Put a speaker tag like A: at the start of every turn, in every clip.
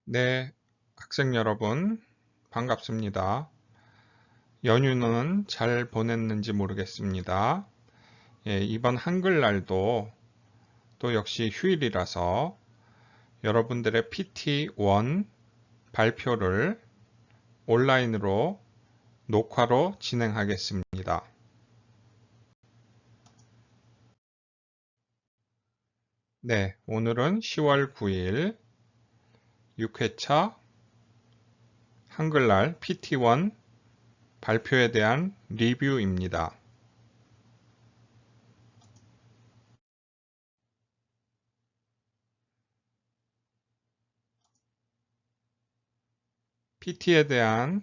A: 네, 학생 여러분, 반갑습니다. 연휴는 잘 보냈는지 모르겠습니다. 이번 한글날도 또 역시 휴일이라서 여러분들의 PT1 발표를 온라인으로 녹화로 진행하겠습니다. 네, 오늘은 10월 9일 6회차 한글날 PT1 발표에 대한 리뷰입니다. PT에 대한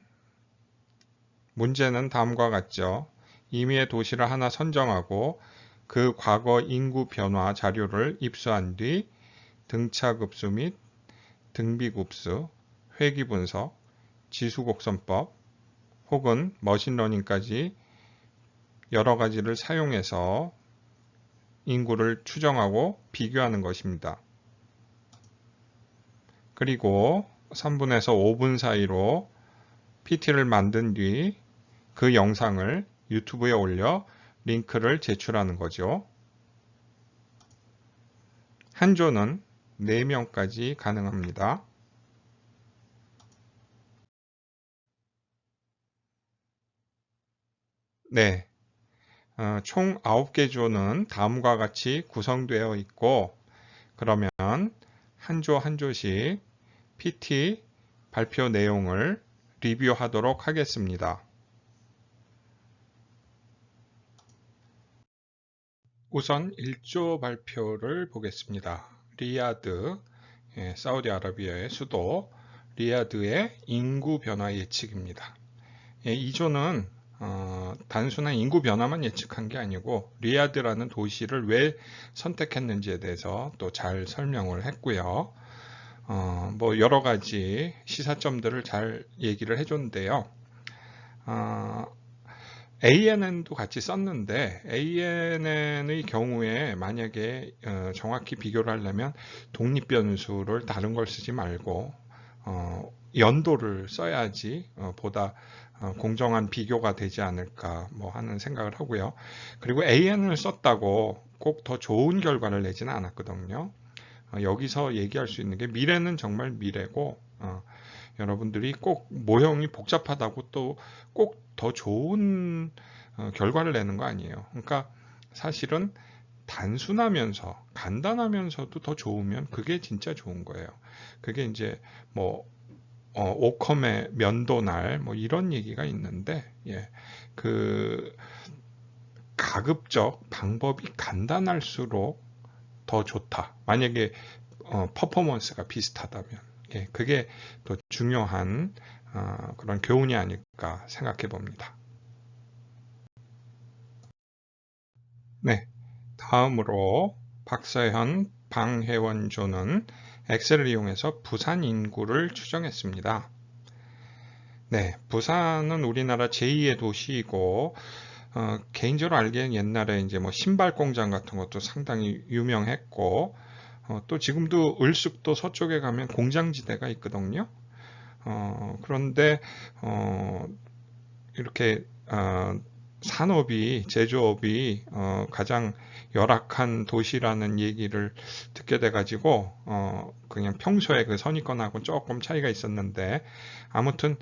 A: 문제는 다음과 같죠. 임의의 도시를 하나 선정하고 그 과거 인구 변화 자료를 입수한 뒤 등차급수 및 등비급수, 회귀분석, 지수곡선법 혹은 머신러닝까지 여러 가지를 사용해서 인구를 추정하고 비교하는 것입니다. 그리고 3분에서 5분 사이로 PT를 만든 뒤 그 영상을 유튜브에 올려 링크를 제출하는 거죠. 한 조는 4명까지 가능합니다. 네, 총 9개 조는 다음과 같이 구성되어 있고 그러면 한 조 한 조씩 PT 발표 내용을 리뷰하도록 하겠습니다. 우선 1조 발표를 보겠습니다. 리야드, 사우디아라비아의 수도 리야드의 인구 변화 예측입니다. 이 조는 단순한 인구 변화만 예측한 게 아니고 리야드라는 도시를 왜 선택했는지에 대해서 또 잘 설명을 했고요. 뭐 여러 가지 시사점들을 잘 얘기를 해줬는데요. ANN도 같이 썼는데 ANN의 경우에 만약에 정확히 비교를 하려면 독립변수를 다른 걸 쓰지 말고 연도를 써야지 보다 공정한 비교가 되지 않을까 뭐 하는 생각을 하고요. 그리고 AN을 썼다고 꼭 더 좋은 결과를 내지는 않았거든요. 여기서 얘기할 수 있는 게 미래는 정말 미래고 여러분들이 꼭 모형이 복잡하다고 또 꼭 더 좋은 결과를 내는 거 아니에요. 그러니까 사실은 단순하면서 간단하면서도 더 좋으면 그게 진짜 좋은 거예요. 그게 이제 뭐 오컴의 면도날 뭐 이런 얘기가 있는데 그 가급적 방법이 간단할수록 더 좋다. 만약에 퍼포먼스가 비슷하다면 그게 더 중요한 그런 교훈이 아닐까 생각해 봅니다. 네, 다음으로 박서현, 방혜원조는 엑셀을 이용해서 부산 인구를 추정했습니다. 네, 부산은 우리나라 제2의 도시이고 개인적으로 알기엔 옛날에 이제 뭐 신발 공장 같은 것도 상당히 유명했고 또 지금도 을숙도 서쪽에 가면 공장지대가 있거든요. 그런데 이렇게 산업이 제조업이 가장 열악한 도시라는 얘기를 듣게 돼가지고 그냥 평소에 그 선입견하고 조금 차이가 있었는데 아무튼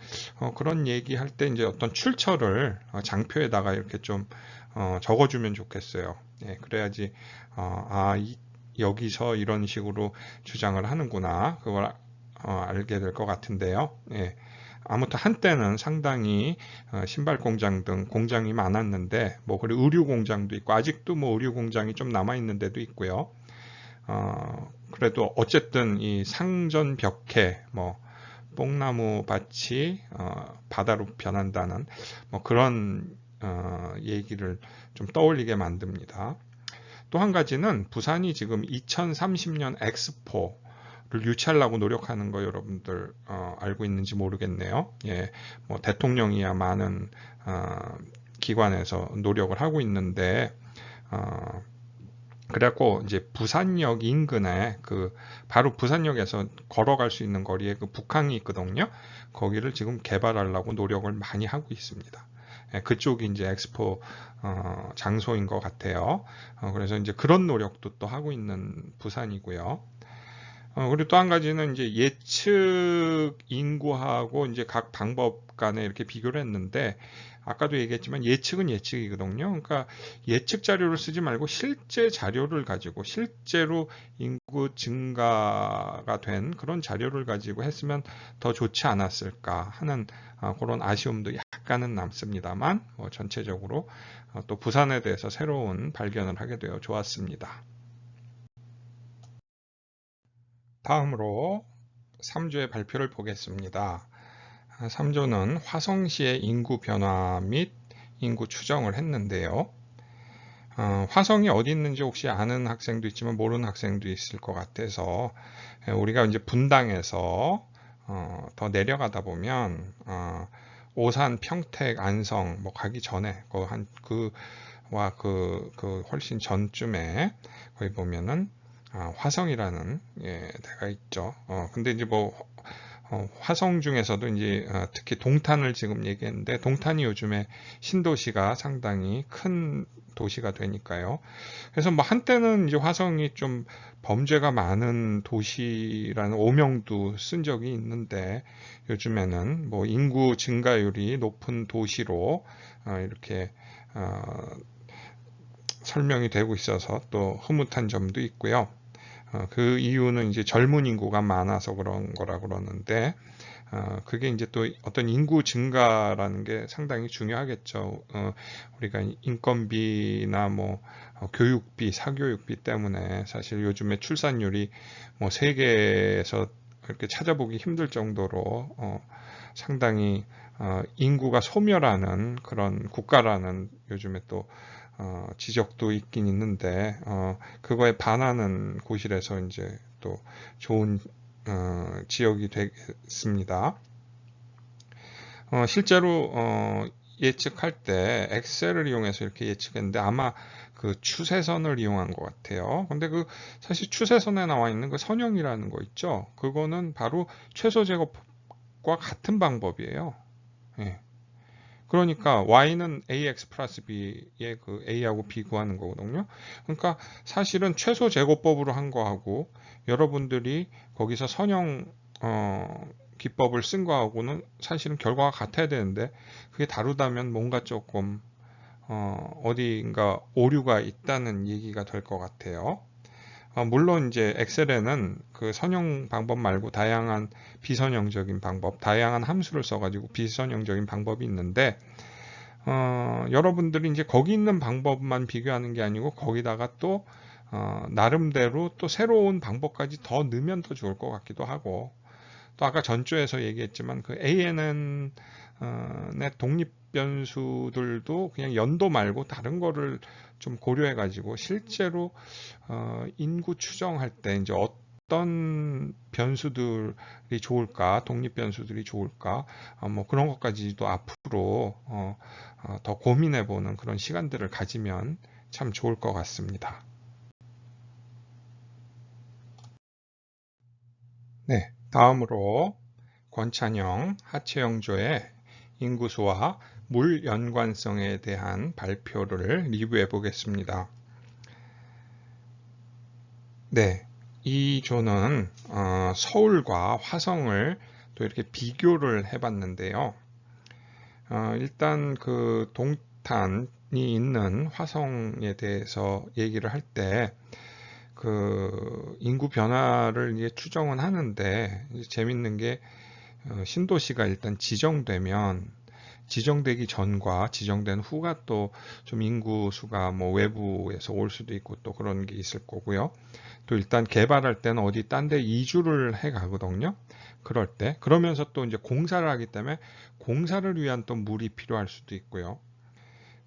A: 그런 얘기할 때 이제 어떤 출처를 장표에다가 이렇게 좀 적어주면 좋겠어요. 그래야지 여기서 이런 식으로 주장을 하는구나 그걸 알게 될 것 같은데요. 아무튼 한때는 상당히 신발 공장 등 공장이 많았는데 뭐 그리고 의류 공장도 있고 아직도 뭐 의류 공장이 좀 남아 있는 데도 있고요. 그래도 어쨌든 이 상전 벽해 뭐 뽕나무 밭이 바다로 변한다는 뭐 그런 얘기를 좀 떠올리게 만듭니다. 또 한 가지는 부산이 지금 2030년 엑스포 를 유치하려고 노력하는 거 여러분들 알고 있는지 모르겠네요. 뭐 대통령이야 많은 기관에서 노력을 하고 있는데 그래갖고 이제 부산역 인근에 바로 부산역에서 걸어갈 수 있는 거리에 북항이 있거든요. 거기를 지금 개발하려고 노력을 많이 하고 있습니다. 그쪽이 이제 엑스포 장소인 것 같아요. 그래서 이제 그런 노력도 또 하고 있는 부산이고요. 그리고 또 한 가지는 이제 예측 인구하고 이제 각 방법 간에 이렇게 비교를 했는데, 아까도 얘기했지만 예측은 예측이거든요. 그러니까 예측 자료를 쓰지 말고 실제 자료를 가지고 실제로 인구 증가가 된 그런 자료를 가지고 했으면 더 좋지 않았을까 하는 그런 아쉬움도 약간은 남습니다만, 전체적으로 또 부산에 대해서 새로운 발견을 하게 되어 좋았습니다. 다음으로 3조의 발표를 보겠습니다. 3조는 화성시의 인구 변화 및 인구 추정을 했는데요. 화성이 어디 있는지 혹시 아는 학생도 있지만 모르는 학생도 있을 것 같아서, 우리가 이제 분당에서 더 내려가다 보면 오산, 평택, 안성 뭐 가기 전에 그 훨씬 전쯤에 거기 보면은 화성이라는 데가 있죠. 근데 이제 화성 중에서도 이제 특히 동탄을 지금 얘기했는데, 동탄이 요즘에 신도시가 상당히 큰 도시가 되니까요. 그래서 한때는 이제 화성이 좀 범죄가 많은 도시라는 오명도 쓴 적이 있는데, 요즘에는 인구 증가율이 높은 도시로 이렇게 설명이 되고 있어서 또 흐뭇한 점도 있고요. 그 이유는 이제 젊은 인구가 많아서 그런 거라 그러는데, 그게 이제 또 어떤 인구 증가라는 게 상당히 중요하겠죠. 우리가 인건비나 교육비, 사교육비 때문에 사실 요즘에 출산율이 세계에서 이렇게 찾아보기 힘들 정도로 상당히 인구가 소멸하는 그런 국가라는 요즘에 또 지적도 있긴 있는데, 그거에 반하는 곳이라서 이제 또 좋은 지역이 되겠습니다. 실제로 예측할 때 엑셀을 이용해서 이렇게 예측했는데, 아마 그 추세선을 이용한 것 같아요. 근데 사실 추세선에 나와 있는 그 선형이라는 거 있죠. 그거는 바로 최소 제곱과 같은 방법이에요. 예. 그러니까 y는 ax 플러스 b의 그 a하고 b 구하는 거거든요. 그러니까 사실은 최소 제곱법으로 한 거하고 여러분들이 거기서 선형 기법을 쓴 거하고는 사실은 결과가 같아야 되는데, 그게 다르다면 뭔가 조금 어디인가 오류가 있다는 얘기가 될 것 같아요. 물론 이제 엑셀에는 그 선형 방법 말고 다양한 비선형적인 방법, 다양한 함수를 써가지고 비선형적인 방법이 있는데, 여러분들이 이제 거기 있는 방법만 비교하는 게 아니고 거기다가 또 나름대로 또 새로운 방법까지 더 넣으면 더 좋을 것 같기도 하고, 또 아까 전조에서 얘기했지만 그 ANN의 독립 변수들도 그냥 연도 말고 다른 거를 좀 고려해 가지고 실제로 인구 추정할 때 이제 어떤 변수들이 좋을까, 독립 변수들이 좋을까, 그런 것까지도 앞으로 더 고민해 보는 그런 시간들을 가지면 참 좋을 것 같습니다. 네, 다음으로 권찬영 하체영조의 인구수와 물 연관성에 대한 발표를 리뷰해 보겠습니다. 네, 이 조는 서울과 화성을 또 이렇게 비교를 해봤는데요. 일단 그 동탄이 있는 화성에 대해서 얘기를 할 때 그 인구 변화를 이제 추정은 하는데, 재밌는 게 신도시가 일단 지정되기 전과 지정된 후가 또 좀 인구 수가 외부에서 올 수도 있고 또 그런 게 있을 거고요. 또 일단 개발할 때는 어디 딴 데 이주를 해 가거든요. 그러면서 또 이제 공사를 하기 때문에 공사를 위한 또 물이 필요할 수도 있고요.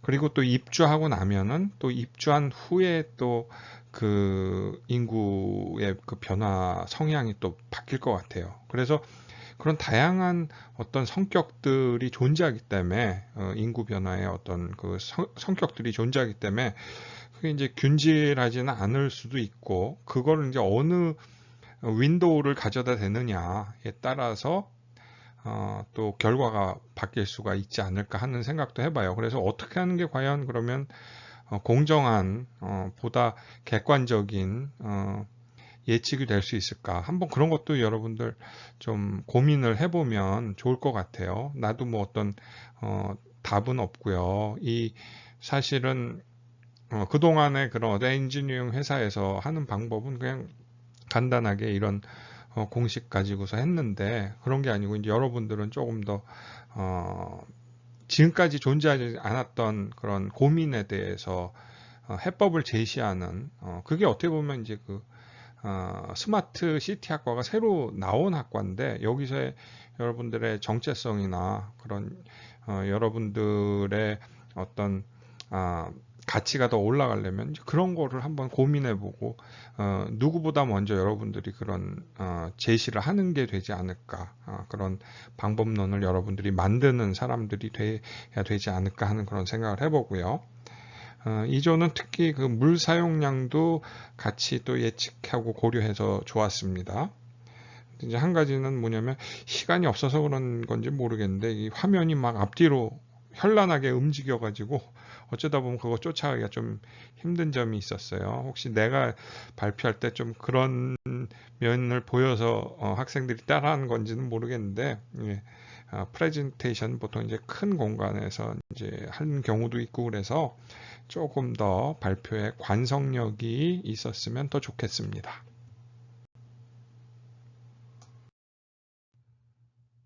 A: 그리고 또 입주하고 나면은 또 입주한 후에 또 그 인구의 그 변화 성향이 또 바뀔 것 같아요. 그래서 그런 다양한 어떤 성격들이 존재하기 때문에 인구 변화의 어떤 그 성격들이 존재하기 때문에 그게 이제 균질하지는 않을 수도 있고, 그거를 이제 어느 윈도우를 가져다 대느냐에 따라서 또 결과가 바뀔 수가 있지 않을까 하는 생각도 해봐요. 그래서 어떻게 하는 게 과연 그러면 공정한, 보다 객관적인 예측이 될 수 있을까? 한번 그런 것도 여러분들 좀 고민을 해보면 좋을 것 같아요. 나도 뭐 어떤 답은 없고요. 이 사실은 그동안의 그런 엔지니어링 회사에서 하는 방법은 그냥 간단하게 이런 공식 가지고서 했는데, 그런 게 아니고 이제 여러분들은 조금 더 지금까지 존재하지 않았던 그런 고민에 대해서 해법을 제시하는, 그게 어떻게 보면 이제 그 스마트 시티 학과가 새로 나온 학과인데, 여기서의 여러분들의 정체성이나 그런 여러분들의 어떤 가치가 더 올라가려면 그런 거를 한번 고민해보고 누구보다 먼저 여러분들이 그런 제시를 하는 게 되지 않을까, 그런 방법론을 여러분들이 만드는 사람들이 돼야 되지 않을까 하는 그런 생각을 해보고요. 이조는 특히 그 물 사용량도 같이 또 예측하고 고려해서 좋았습니다. 이제 한 가지는 뭐냐면 시간이 없어서 그런 건지 모르겠는데 이 화면이 막 앞뒤로 현란하게 움직여가지고 어쩌다 보면 그거 쫓아가기가 좀 힘든 점이 있었어요. 혹시 내가 발표할 때 좀 그런 면을 보여서 학생들이 따라하는 건지는 모르겠는데, 예, 프레젠테이션 보통 이제 큰 공간에서 이제 하는 경우도 있고 그래서 조금 더 발표에 관성력이 있었으면 더 좋겠습니다.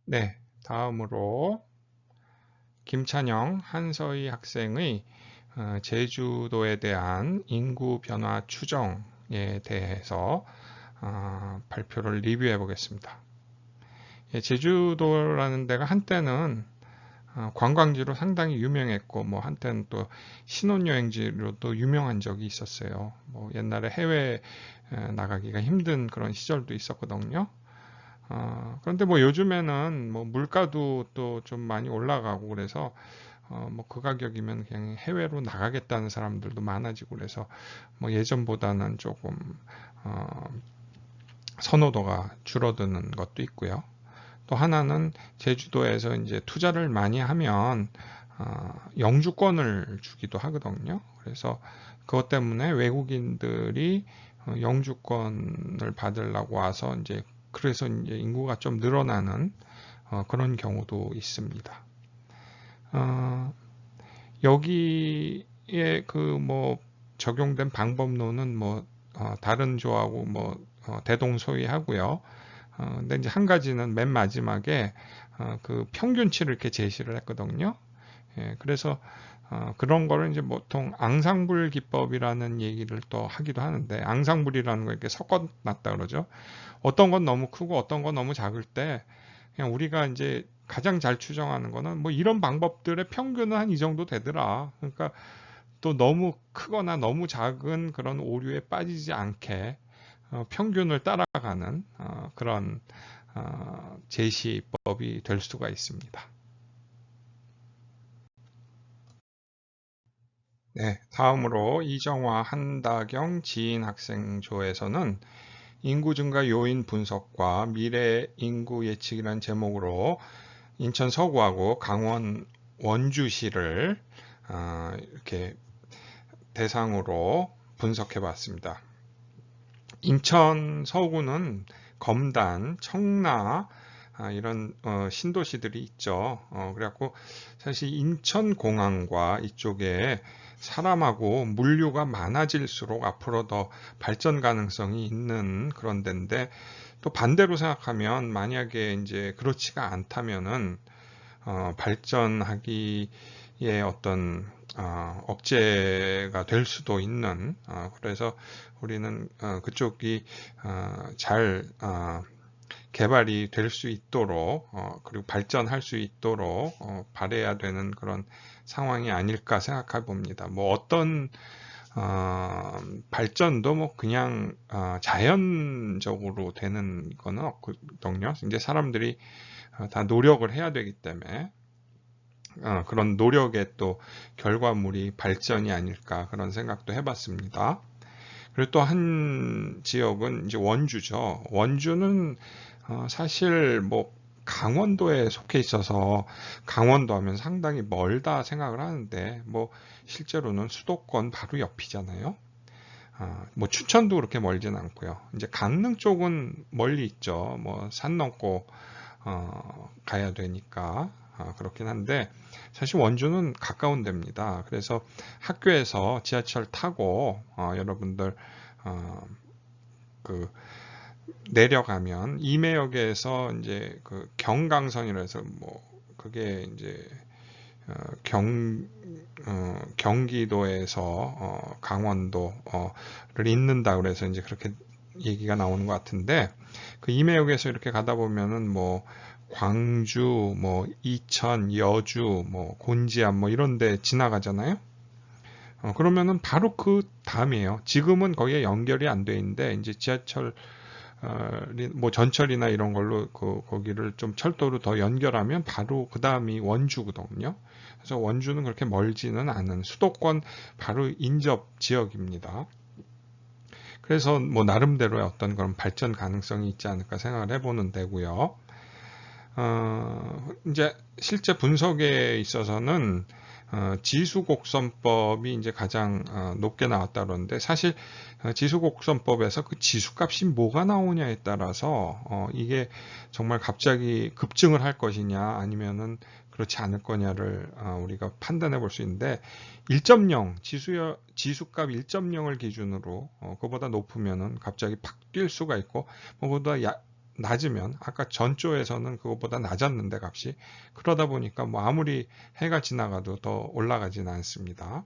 A: 네, 다음으로 김찬영, 한서희 학생의 제주도에 대한 인구 변화 추정에 대해서 발표를 리뷰해 보겠습니다. 예, 제주도라는 데가 한때는 관광지로 상당히 유명했고, 뭐 한때는 또 신혼여행지로도 유명한 적이 있었어요. 뭐 옛날에 해외 나가기가 힘든 그런 시절도 있었거든요. 그런데 뭐 요즘에는 뭐 물가도 또 좀 많이 올라가고 그래서 뭐 그 가격이면 그냥 해외로 나가겠다는 사람들도 많아지고 그래서 뭐 예전보다는 조금 선호도가 줄어드는 것도 있고요. 또 하나는 제주도에서 이제 투자를 많이 하면 영주권을 주기도 하거든요. 그래서 그것 때문에 외국인들이 영주권을 받으려고 와서 이제 그래서 이제 인구가 좀 늘어나는 그런 경우도 있습니다. 여기에 그 뭐 적용된 방법론은 뭐 다른 조하고 뭐 대동소이하고요. 근데 이제 한 가지는 맨 마지막에 그 평균치를 이렇게 제시를 했거든요. 예, 그래서 그런 거를 이제 보통 앙상블 기법이라는 얘기를 또 하기도 하는데, 앙상블이라는 거 이렇게 섞어놨다 그러죠. 어떤 건 너무 크고 어떤 건 너무 작을 때 그냥 우리가 이제 가장 잘 추정하는 거는 뭐 이런 방법들의 평균은 한 이 정도 되더라. 그러니까 또 너무 크거나 너무 작은 그런 오류에 빠지지 않게 평균을 따라가는 그런 제시법이 될 수가 있습니다. 네, 다음으로 이정화, 한다경, 지인 학생 조에서는 인구 증가 요인 분석과 미래 인구 예측이라는 제목으로 인천 서구하고 강원 원주시를 이렇게 대상으로 분석해 봤습니다. 인천 서구는 검단, 청라 이런 신도시들이 있죠. 그래갖고 사실 인천공항과 이쪽에 사람하고 물류가 많아질수록 앞으로 더 발전 가능성이 있는 그런 데인데, 또 반대로 생각하면 만약에 이제 그렇지가 않다면은 발전하기에 어떤 억제가 될 수도 있는, 그래서 우리는 그쪽이 잘 개발이 될 수 있도록 그리고 발전할 수 있도록 바라야 되는 그런 상황이 아닐까 생각해 봅니다. 뭐 어떤 발전도 뭐 그냥 자연적으로 되는 거는 없거든요. 이제 사람들이 다 노력을 해야 되기 때문에, 그런 노력의 또 결과물이 발전이 아닐까 그런 생각도 해봤습니다. 그리고 또 한 지역은 이제 원주죠. 원주는 사실 뭐 강원도에 속해 있어서 강원도 하면 상당히 멀다 생각을 하는데 뭐 실제로는 수도권 바로 옆이잖아요. 뭐 춘천도 그렇게 멀진 않고요. 이제 강릉 쪽은 멀리 있죠. 뭐 산 넘고 가야 되니까 그렇긴 한데 사실 원주는 가까운 데입니다. 그래서 학교에서 지하철 타고 여러분들 그 내려가면 임해역에서 이제 그 경강선이라 해서 뭐 그게 이제 어, 경 경기도에서 강원도를 잇는다 그래서 이제 그렇게 얘기가 나오는 것 같은데 그 임해역에서 이렇게 가다 보면은 뭐 광주, 뭐 이천, 여주, 뭐 곤지암 뭐 이런 데 지나가잖아요. 그러면은 바로 그 다음이에요. 지금은 거기에 연결이 안 돼 있는데 이제 지하철 뭐 전철이나 이런 걸로 거기를 좀 철도로 더 연결하면 바로 그 다음이 원주거든요. 그래서 원주는 그렇게 멀지는 않은 수도권 바로 인접 지역입니다. 그래서 뭐 나름대로의 어떤 그런 발전 가능성이 있지 않을까 생각을 해보는 데고요. 이제 실제 분석에 있어서는 지수곡선법이 이제 가장 높게 나왔다 그러는데 사실 지수곡선법에서 그 지수값이 뭐가 나오냐에 따라서 이게 정말 갑자기 급증을 할 것이냐 아니면은 그렇지 않을 거냐를 우리가 판단해 볼 수 있는데 1.0 지수값 1.0을 기준으로 그보다 높으면은 갑자기 팍 뛸 수가 있고 그보다 낮으면 아까 전조에서는 그것보다 낮았는데 값이 그러다 보니까 뭐 아무리 해가 지나가도 더 올라가지는 않습니다.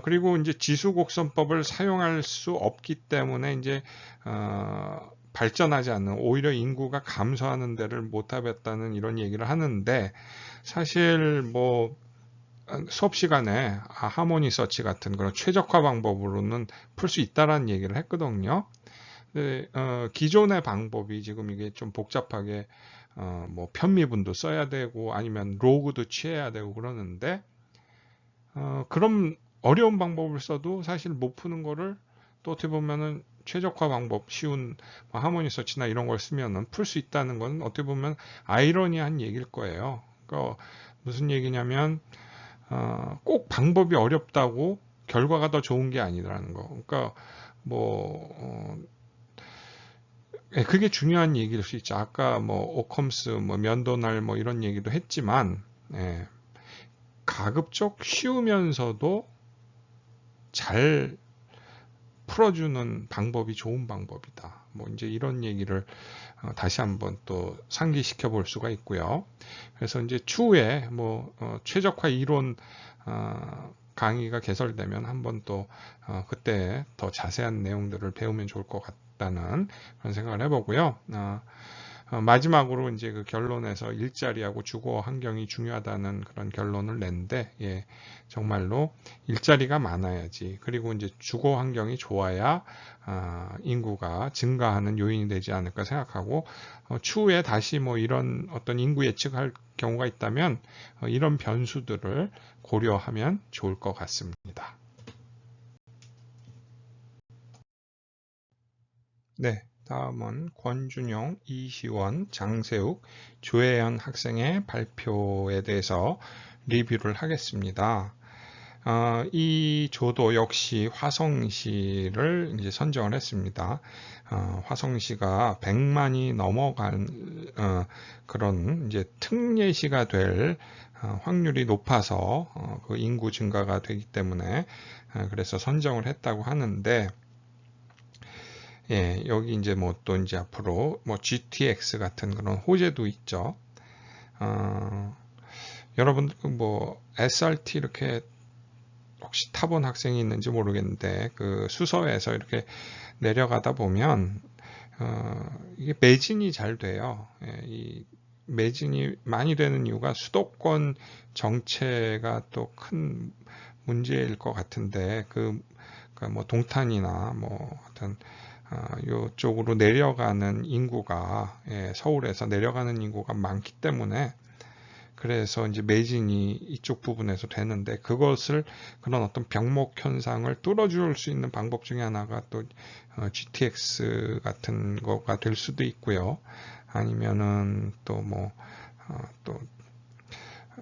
A: 그리고 이제 지수곡선법을 사용할 수 없기 때문에 이제 발전하지 않는 오히려 인구가 감소하는 데를 못하겠다는 이런 얘기를 하는데 사실 뭐 수업 시간에 하모니 서치 같은 그런 최적화 방법으로는 풀 수 있다라는 얘기를 했거든요. 네, 기존의 방법이 지금 이게 좀 복잡하게 뭐 편미분도 써야 되고 아니면 로그도 취해야 되고 그러는데 그럼 어려운 방법을 써도 사실 못 푸는 거를 또 어떻게 보면은 최적화 방법 쉬운 뭐 하모니 서치나 이런 걸 쓰면은 풀 수 있다는 건 어떻게 보면 아이러니한 얘기일 거예요. 그러니까 무슨 얘기냐면 꼭 방법이 어렵다고 결과가 더 좋은 게 아니라는 거. 그러니까 뭐 그게 중요한 얘기일 수 있죠. 아까 뭐 오컴스, 뭐 면도날 뭐 이런 얘기도 했지만 예, 가급적 쉬우면서도 잘 풀어주는 방법이 좋은 방법이다. 뭐 이제 이런 얘기를 다시 한번 또 상기시켜 볼 수가 있고요. 그래서 이제 추후에 뭐 최적화 이론 강의가 개설되면 한번 또 그때 더 자세한 내용들을 배우면 좋을 것 같다는 그런 생각을 해보고요. 마지막으로 이제 그 결론에서 일자리하고 주거 환경이 중요하다는 그런 결론을 냈는데, 예, 정말로 일자리가 많아야지. 그리고 이제 주거 환경이 좋아야 인구가 증가하는 요인이 되지 않을까 생각하고, 추후에 다시 뭐 이런 어떤 인구 예측할 경우가 있다면 이런 변수들을 고려하면 좋을 것 같습니다. 네. 다음은 권준용, 이시원, 장세욱, 조혜연 학생의 발표에 대해서 리뷰를 하겠습니다. 이 조도 역시 화성시를 이제 선정을 했습니다. 화성시가 100만이 넘어간 그런 이제 특례시가 될 확률이 높아서 그 인구 증가가 되기 때문에 그래서 선정을 했다고 하는데 예, 여기 이제 뭐 또 이제 앞으로 뭐 GTX 같은 그런 호재도 있죠. 여러분들 뭐 SRT 이렇게 혹시 타본 학생이 있는지 모르겠는데 그 수서에서 이렇게 내려가다 보면 이게 매진이 잘 돼요. 예, 이 매진이 많이 되는 이유가 수도권 정체가 또 큰 문제일 것 같은데 그러니까 뭐 동탄이나 뭐 하여튼 이쪽으로 내려가는 인구가 예, 서울에서 내려가는 인구가 많기 때문에 그래서 이제 매진이 이쪽 부분에서 되는데, 그것을 그런 어떤 병목 현상을 뚫어줄 수 있는 방법 중에 하나가 또 GTX 같은 거가 될 수도 있고요. 아니면은 또 뭐 또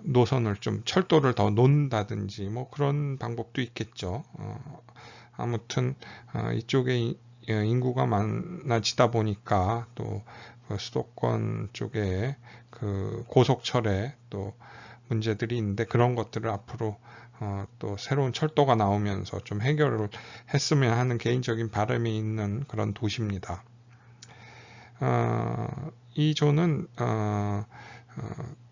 A: 노선을 좀 철도를 더 놓는다든지 뭐 그런 방법도 있겠죠. 아무튼 이쪽에 인구가 많아지다 보니까 또 수도권 쪽에 그 고속철에 또 문제들이 있는데, 그런 것들을 앞으로 또 새로운 철도가 나오면서 좀 해결을 했으면 하는 개인적인 바람이 있는 그런 도시입니다. 이 조는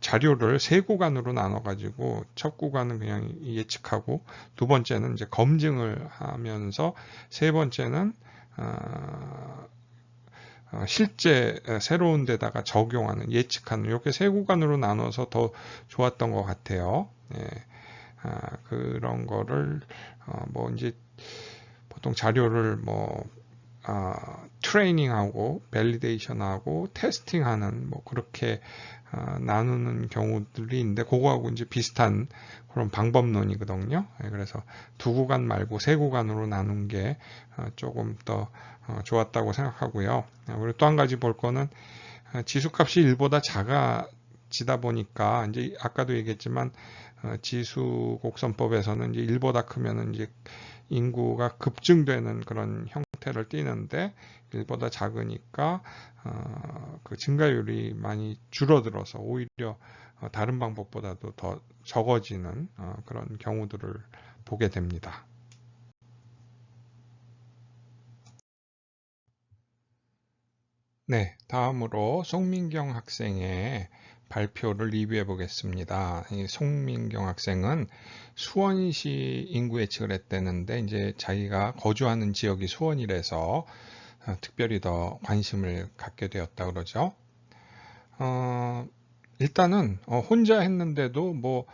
A: 자료를 세 구간으로 나눠 가지고, 첫 구간은 그냥 예측하고, 두 번째는 이제 검증을 하면서, 세 번째는 실제 새로운 데다가 적용하는, 예측하는, 이렇게 세 구간으로 나눠서 더 좋았던 것 같아요. 예, 그런 거를 뭐 이제 보통 자료를 뭐 트레이닝하고 밸리데이션하고 테스팅하는 뭐 그렇게 나누는 경우들이 있는데, 그거하고 이제 비슷한 그런 방법론이거든요. 그래서 두 구간 말고 세 구간으로 나눈 게 조금 더 좋았다고 생각하고요. 그리고 또 한 가지 볼 거는 지수값이 1보다 작아지다 보니까, 이제 아까도 얘기했지만 지수 곡선법에서는 이제 1보다 크면은 이제 인구가 급증되는 그런 형태를 띠는데, 1보다 작으니까 그 증가율이 많이 줄어들어서 오히려 다른 방법보다도 더 적어지는 그런 경우들을 보게 됩니다. 네, 다음으로 송민경 학생의 발표를 리뷰해 보겠습니다. 이 송민경 학생은 수원시 인구 예측을 했다는데, 이제 자기가 거주하는 지역이 수원이라서 특별히 더 관심을 갖게 되었다 그러죠. 일단은 혼자 했는데도 뭐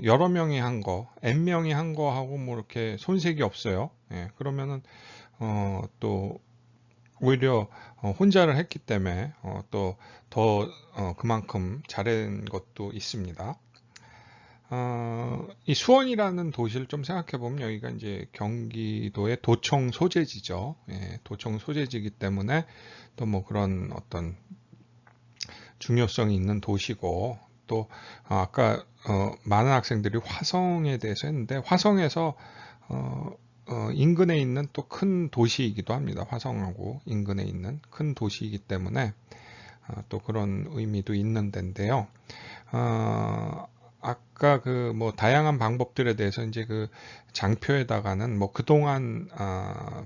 A: 여러 명이 한 거, N명이 한 거하고 뭐 이렇게 손색이 없어요. 예, 그러면은 또 오히려 혼자를 했기 때문에 또 더 그만큼 잘한 것도 있습니다. 이 수원이라는 도시를 좀 생각해 보면, 여기가 이제 경기도의 도청 소재지죠. 예, 도청 소재지이기 때문에 또 뭐 그런 어떤 중요성이 있는 도시고, 또 아까 많은 학생들이 화성에 대해서 했는데, 화성에서 인근에 있는 또 큰 도시이기도 합니다. 화성하고 인근에 있는 큰 도시이기 때문에 또 그런 의미도 있는 데인데요. 아까 그 뭐 다양한 방법들에 대해서 이제 그 장표에다가는 뭐 그동안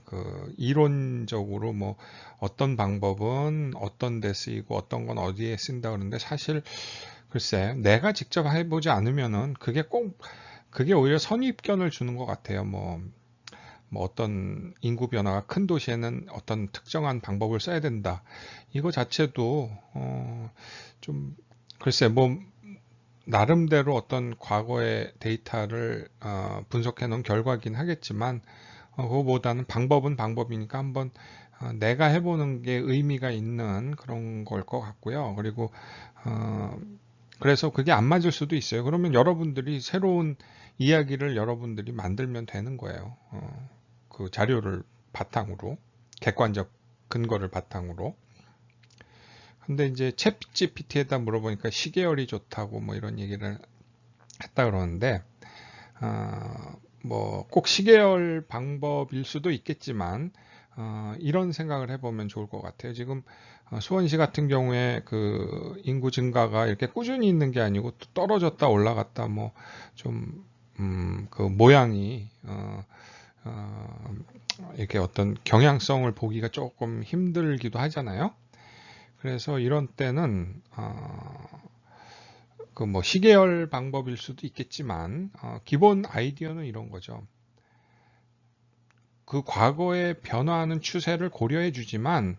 A: 그 이론적으로 뭐 어떤 방법은 어떤 데 쓰이고 어떤 건 어디에 쓴다 그러는데, 사실 글쎄 내가 직접 해보지 않으면은 그게 오히려 선입견을 주는 것 같아요. 뭐 어떤 인구 변화가 큰 도시에는 어떤 특정한 방법을 써야 된다. 이거 자체도 좀 글쎄 뭐 나름대로 어떤 과거의 데이터를 분석해 놓은 결과긴 하겠지만, 그거보다는 방법은 방법이니까 한번 내가 해보는 게 의미가 있는 그런 걸 것 같고요. 그리고 그래서 그게 안 맞을 수도 있어요. 그러면 여러분들이 새로운 이야기를 여러분들이 만들면 되는 거예요. 그 자료를 바탕으로, 객관적 근거를 바탕으로. 근데 이제 챗 GPT에다 물어보니까 시계열이 좋다고 뭐 이런 얘기를 했다 그러는데, 뭐 꼭 시계열 방법일 수도 있겠지만, 이런 생각을 해보면 좋을 것 같아요. 지금 수원시 같은 경우에 그 인구 증가가 이렇게 꾸준히 있는 게 아니고 또 떨어졌다 올라갔다 뭐 좀 그 모양이 이렇게 어떤 경향성을 보기가 조금 힘들기도 하잖아요. 그래서 이런 때는 그 뭐 시계열 방법일 수도 있겠지만, 기본 아이디어는 이런 거죠. 그 과거의 변화하는 추세를 고려해 주지만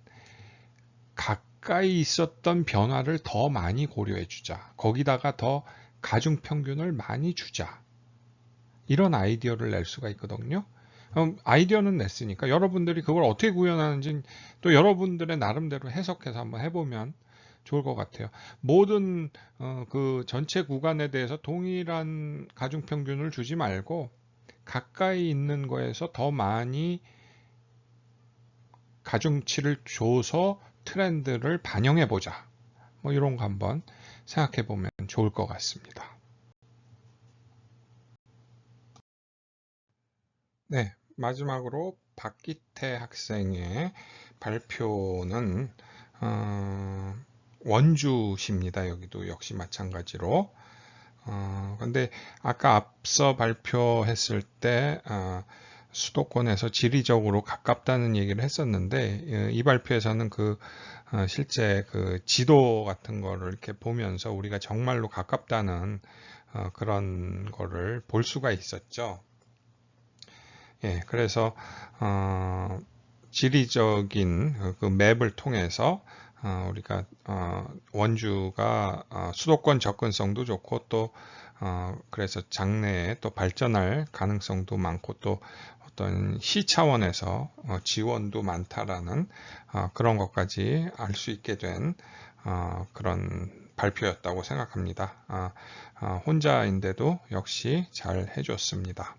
A: 가까이 있었던 변화를 더 많이 고려해 주자. 거기다가 더 가중평균을 많이 주자. 이런 아이디어를 낼 수가 있거든요. 아이디어는 냈으니까 여러분들이 그걸 어떻게 구현하는지 또 여러분들의 나름대로 해석해서 한번 해보면 좋을 것 같아요. 모든 그 전체 구간에 대해서 동일한 가중평균을 주지 말고 가까이 있는 거에서 더 많이 가중치를 줘서 트렌드를 반영해 보자. 뭐 이런 거 한번 생각해 보면 좋을 것 같습니다. 네, 마지막으로 박기태 학생의 발표는 원주시입니다. 여기도 역시 마찬가지로. 근데 아까 앞서 발표했을 때 수도권에서 지리적으로 가깝다는 얘기를 했었는데 이 발표에서는 실제 그 지도 같은 거를 이렇게 보면서 우리가 정말로 가깝다는 그런 거를 볼 수가 있었죠. 예, 그래서 지리적인 그 맵을 통해서 우리가 원주가 수도권 접근성도 좋고 또 그래서 장래에 또 발전할 가능성도 많고 또 어떤 시 차원에서 지원도 많다라는 그런 것까지 알 수 있게 된 그런 발표였다고 생각합니다. 혼자인데도 역시 잘 해줬습니다.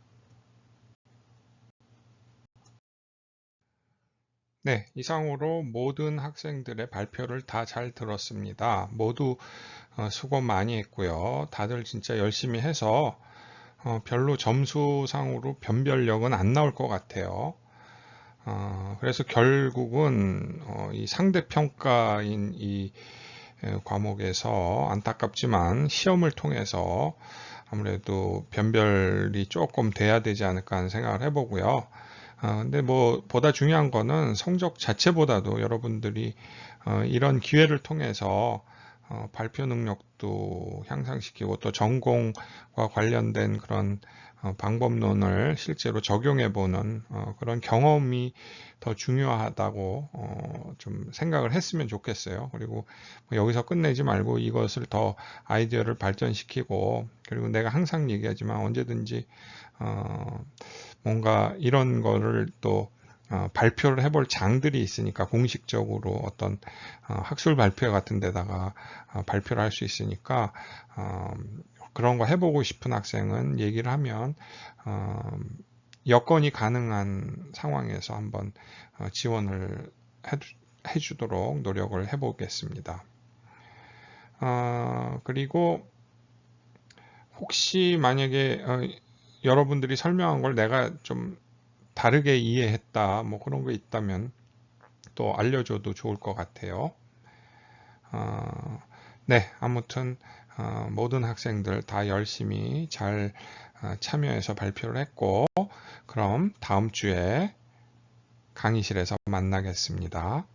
A: 네, 이상으로 모든 학생들의 발표를 다 잘 들었습니다. 모두 수고 많이 했고요. 다들 진짜 열심히 해서 별로 점수상으로 변별력은 안 나올 것 같아요. 그래서 결국은 이 상대평가인 이 과목에서 안타깝지만 시험을 통해서 아무래도 변별이 조금 돼야 되지 않을까 하는 생각을 해보고요. 근데 뭐 보다 중요한 거는 성적 자체보다도 여러분들이 이런 기회를 통해서 발표 능력도 향상시키고 또 전공과 관련된 그런 방법론을 실제로 적용해보는 그런 경험이 더 중요하다고 좀 생각을 했으면 좋겠어요. 그리고 뭐 여기서 끝내지 말고 이것을 더 아이디어를 발전시키고 그리고 내가 항상 얘기하지만 언제든지 뭔가 이런 거를 또 발표를 해볼 장들이 있으니까 공식적으로 어떤 학술 발표 같은 데다가 발표를 할 수 있으니까 그런 거 해보고 싶은 학생은 얘기를 하면 여건이 가능한 상황에서 한번 지원을 해주도록 노력을 해보겠습니다. 그리고 혹시 만약에 여러분들이 설명한 걸 내가 좀 다르게 이해했다, 뭐 그런 거 있다면 또 알려줘도 좋을 것 같아요. 네, 아무튼 모든 학생들 다 열심히 잘 참여해서 발표를 했고, 그럼 다음 주에 강의실에서 만나겠습니다.